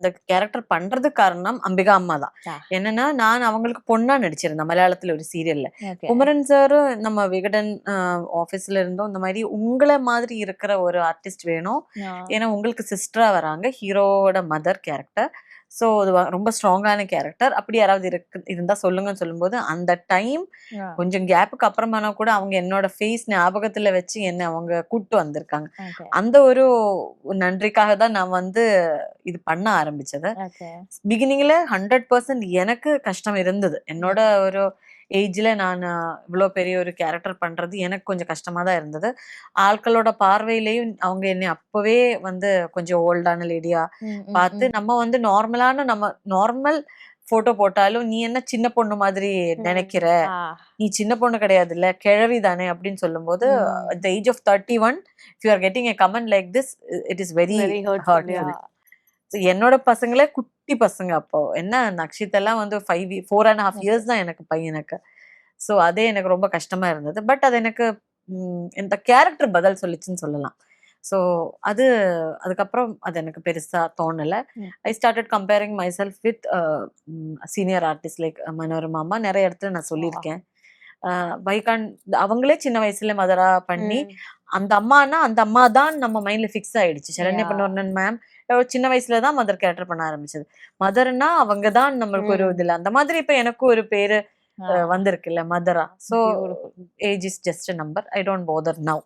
இந்த கேரக்டர் பண்றதுக்கு காரணம் அம்பிகா அம்மா தான். என்னன்னா நான் அவங்களுக்கு பொண்ணா நடிச்சிருந்தேன் மலையாளத்துல ஒரு சீரியல்ல. குமரன் சாரும் நம்ம விகடன் ஆபீஸ்ல இருந்தோம் இந்த மாதிரி உங்களை மாதிரி இருக்கிற ஒரு ஆர்டிஸ்ட் வேணும். ஏன்னா உங்களுக்கு சிஸ்டரா வராங்க ஹீரோவோட மதர் கேரக்டர். ஸோ அது ரொம்ப ஸ்ட்ராங்கான கேரக்டர். அப்படி யாராவது இருந்தா சொல்லுங்கன்னு சொல்லும்போது அந்த டைம் கொஞ்சம் கேப்புக்கு அப்புறமானா கூட அவங்க என்னோட ஃபேஸ் ஞாபகத்துல வச்சு என்ன அவங்க கூட்டு வந்திருக்காங்க. அந்த ஒரு நன்றிக்காக தான் நான் வந்து இது பண்ண ஆரம்பிச்சது. பிகினிங்ல 100% எனக்கு கஷ்டம் இருந்தது. என்னோட ஒரு ஏஜ்ல நான் இவ்வளோ பெரிய ஒரு கேரக்டர் பண்றது எனக்கு கொஞ்சம் கஷ்டமா தான் இருந்தது. ஆட்களோட பார்வையிலையும் அவங்க என்னை அப்பவே வந்து கொஞ்சம் ஓல்டான லேடியா பார்த்து நம்ம வந்து நம்ம நார்மல் போட்டோ போட்டாலும் நீ என்ன சின்ன பொண்ணு மாதிரி நினைக்கிற, நீ சின்ன பொண்ணு கிடையாது இல்ல கிழவி தானே அப்படின்னு சொல்லும்போது at the age of 31 if you are getting a comment like this it is very hurtful. என்னோட பசங்களே குட்டி பசங்க அப்போ என்ன நக்ஷித் எல்லாம் வந்து 4.5 years தான் எனக்கு பையனுக்கு. ஸோ அதே எனக்கு ரொம்ப கஷ்டமா இருந்தது. பட் அது எனக்கு இந்த கேரக்டர் பதில் சொல்லிச்சுன்னு சொல்லலாம். ஸோ அதுக்கப்புறம் அது எனக்கு பெருசா தோணல. I started comparing my self with senior artist like Manorama அம்மா. நிறைய இடத்துல நான் சொல்லியிருக்கேன். வைகான் அவங்களே சின்ன வயசுல மதரா பண்ணி அந்த அம்மா தான் நம்ம மைண்ட்ல ஃபிக்ஸ் ஆயிடுச்சு. சரண்யா பொன்வண்ணன் மேம் சின்ன வயசுலதான் மதர் கேரக்டர் பண்ண ஆரம்பிச்சது. மதர்னா அவங்கதான் நம்மளுக்கு ஒரு இதுல அந்த மாதிரி இப்ப எனக்கு ஒரு பேரு வந்திருக்குல்ல மதரா. So age is just a number. I don't bother now.